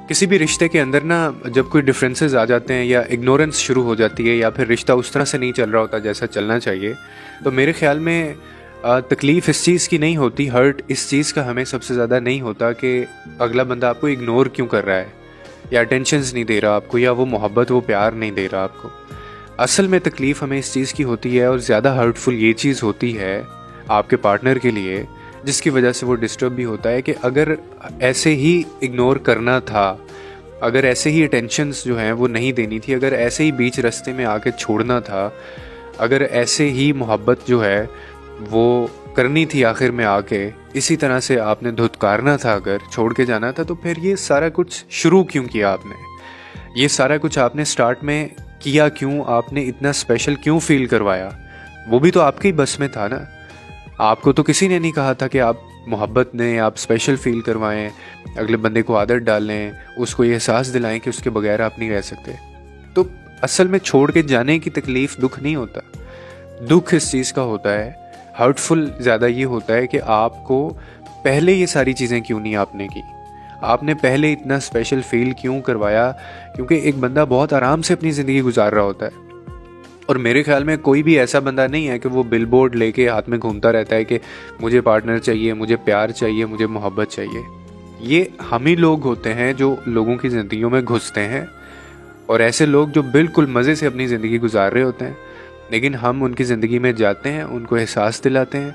किसी भी रिश्ते के अंदर ना जब कोई डिफरेंसेस आ जाते हैं या इग्नोरेंस शुरू हो जाती है या फिर रिश्ता उस तरह से नहीं चल रहा होता जैसा चलना चाहिए, तो मेरे ख्याल में तकलीफ़ इस चीज़ की नहीं होती, हर्ट इस चीज़ का हमें सबसे ज़्यादा नहीं होता कि अगला बंदा आपको इग्नोर क्यों कर रहा है या अटेंशंस नहीं दे रहा आपको या वो मोहब्बत वो प्यार नहीं दे रहा आपको। असल में तकलीफ़ हमें इस चीज़ की होती है और ज़्यादा हर्टफुल ये चीज़ होती है आपके पार्टनर के लिए, जिसकी वजह से वो डिस्टर्ब भी होता है कि अगर ऐसे ही इग्नोर करना था, अगर ऐसे ही अटेंशंस जो हैं वो नहीं देनी थी, अगर ऐसे ही बीच रास्ते में आके छोड़ना था, अगर ऐसे ही मोहब्बत जो है वो करनी थी आखिर में आके, इसी तरह से आपने धुतकारना था, अगर छोड़ के जाना था, तो फिर ये सारा कुछ शुरू क्यों किया आपने? ये सारा कुछ आपने स्टार्ट में किया क्यों? आपने इतना स्पेशल क्यों फील करवाया? वो भी तो आपके ही बस में था ना। आपको तो किसी ने नहीं कहा था कि आप मोहब्बत ने आप स्पेशल फील करवाएं, अगले बंदे को आदत डालें, उसको ये एहसास दिलाएं कि उसके बगैर आप नहीं रह सकते। तो असल में छोड़ के जाने की तकलीफ़ दुख नहीं होता, दुख इस चीज़ का होता है, हर्टफुल ज़्यादा ये होता है कि आपको पहले ये सारी चीज़ें क्यों नहीं आपने की, आपने पहले इतना स्पेशल फील क्यों करवाया? क्योंकि एक बंदा बहुत आराम से अपनी ज़िंदगी गुजार रहा होता है और मेरे ख्याल में कोई भी ऐसा बंदा नहीं है कि वो बिलबोर्ड लेके हाथ में घूमता रहता है कि मुझे पार्टनर चाहिए, मुझे प्यार चाहिए, मुझे मोहब्बत चाहिए। ये हम ही लोग होते हैं जो लोगों की ज़िंदगियों में घुसते हैं और ऐसे लोग जो बिल्कुल मज़े से अपनी ज़िंदगी गुजार रहे होते हैं, लेकिन हम उनकी ज़िंदगी में जाते हैं, उनको एहसास दिलाते हैं,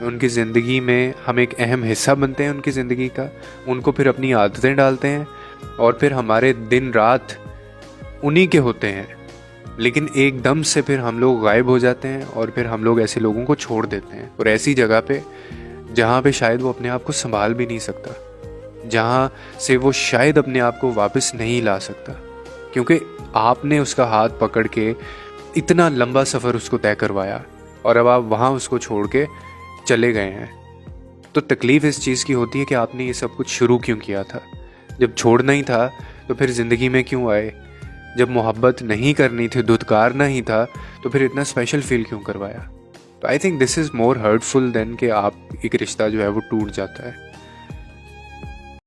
उनकी ज़िंदगी में हम एक अहम हिस्सा बनते हैं उनकी ज़िंदगी का, उनको फिर अपनी आदतें डालते हैं और फिर हमारे दिन रात उन्हीं के होते हैं, लेकिन एकदम से फिर हम लोग गायब हो जाते हैं और फिर हम लोग ऐसे लोगों को छोड़ देते हैं और ऐसी जगह पे जहाँ पे शायद वो अपने आप को संभाल भी नहीं सकता, जहाँ से वो शायद अपने आप को वापस नहीं ला सकता, क्योंकि आपने उसका हाथ पकड़ के इतना लंबा सफ़र उसको तय करवाया और अब आप वहाँ उसको छोड़ के चले गए हैं। तो तकलीफ़ इस चीज़ की होती है कि आपने ये सब कुछ शुरू क्यों किया था? जब छोड़ना ही था तो फिर ज़िंदगी में क्यों आए? जब मोहब्बत नहीं करनी थी, धुतकारना ही था, तो फिर इतना स्पेशल फील क्यों करवाया? तो I think this is more hurtful than कि आप एक रिश्ता जो है वो टूट जाता है।